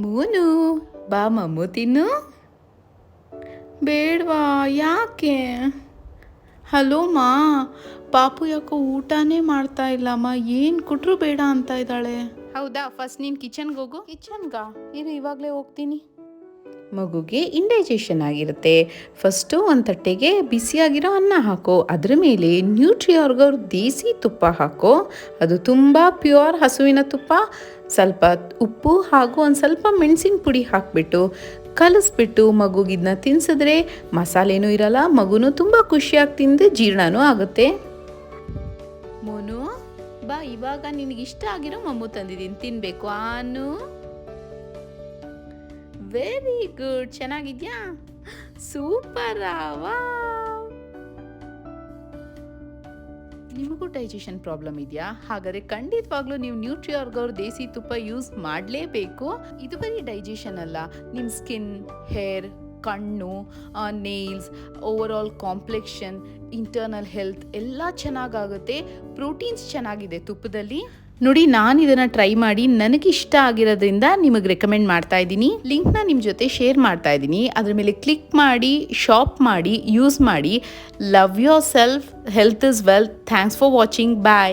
Moon ಬಾ ಮಮ್ಮು ತಿನ್ನು. ಬೇಡವಾ, ಯಾಕೆ? ಹಲೋ ಮಾ, ಪಾಪು ಯಾಕೋ ಊಟನೇ ಮಾಡ್ತಾ ಇಲ್ಲಮ್ಮ, ಏನು ಕೊಟ್ಟರು ಬೇಡ ಅಂತ ಇದ್ದಾಳೆ. ಹೌದಾ, ಫಸ್ಟ್ ನೀನು ಕಿಚನ್ಗೆ ಹೋಗು. ಕಿಚನ್ಗಾ? ಇವಾಗಲೇ ಹೋಗ್ತೀನಿ. ಮಗುಗೆ ಇಂಡೈಜೆಷನ್ ಆಗಿರುತ್ತೆ. ಫಸ್ಟು ಒಂದು ತಟ್ಟೆಗೆ ಬಿಸಿಯಾಗಿರೋ ಅನ್ನ ಹಾಕೋ, ಅದ್ರ ಮೇಲೆ ನ್ಯೂಟ್ರಿಯಾರ್ಗ್ ಅವ್ರ ದೇಸಿ ತುಪ್ಪ ಹಾಕೋ. ಅದು ತುಂಬ ಪ್ಯೂರ್ ಹಸುವಿನ ತುಪ್ಪ. ಸ್ವಲ್ಪ ಉಪ್ಪು ಹಾಗೂ ಒಂದು ಸ್ವಲ್ಪ ಮೆಣಸಿನ ಪುಡಿ ಹಾಕಿಬಿಟ್ಟು ಕಲಿಸ್ಬಿಟ್ಟು ಮಗುಗಿದನ್ನ ತಿನ್ಸಿದ್ರೆ ಮಸಾಲೆನೂ ಇರಲ್ಲ, ಮಗುನೂ ತುಂಬ ಖುಷಿಯಾಗಿ ತಿಂದು ಜೀರ್ಣನೂ ಆಗುತ್ತೆ. ಮೋನು ಬಾ, ಇವಾಗ ನಿನಗಿಷ್ಟ ಆಗಿರೋ ಮಮ್ಮು ತಂದಿದ್ದೀನಿ, ತಿನ್ನಬೇಕು. ಆನು ವೆರಿ ಗುಡ್, ಚೆನ್ನಾಗಿದ್ಯಾ? ಸೂಪರ್. ನಿಮಗೂ ಡೈಜೆಷನ್ ಪ್ರಾಬ್ಲಮ್ ಇದೆಯಾ? ಹಾಗಾದರೆ ಖಂಡಿತವಾಗ್ಲೂ ನೀವು ನ್ಯೂಟ್ರಿಯಾರ್ಗ್ ಅವ್ರ ದೇಸಿ ತುಪ್ಪ ಯೂಸ್ ಮಾಡಲೇಬೇಕು. ಇದು ಬರೀ ಡೈಜೆಷನ್ ಅಲ್ಲ, ನಿಮ್ಮ ಸ್ಕಿನ್, ಹೇರ್, ಕಣ್ಣು, nails, over all complexion, internal health ಎಲ್ಲ ಚೆನ್ನಾಗಾಗುತ್ತೆ. ಪ್ರೋಟೀನ್ಸ್ ಚೆನ್ನಾಗಿದೆ ತುಪ್ಪದಲ್ಲಿ. ನೋಡಿ, ನಾನು ಇದನ್ನು ಟ್ರೈ ಮಾಡಿ ನನಗಿಷ್ಟ ಆಗಿರೋದ್ರಿಂದ ನಿಮಗೆ ರೆಕಮೆಂಡ್ ಮಾಡ್ತಾ ಇದ್ದೀನಿ. ಲಿಂಕ್ನ ನಿಮ್ಮ ಜೊತೆ ಶೇರ್ ಮಾಡ್ತಾ ಇದ್ದೀನಿ. ಅದ್ರ ಮೇಲೆ ಕ್ಲಿಕ್ ಮಾಡಿ, ಶಾಪ್ ಮಾಡಿ, ಯೂಸ್ ಮಾಡಿ. Love yourself. Health is wealth. Thanks for watching. Bye.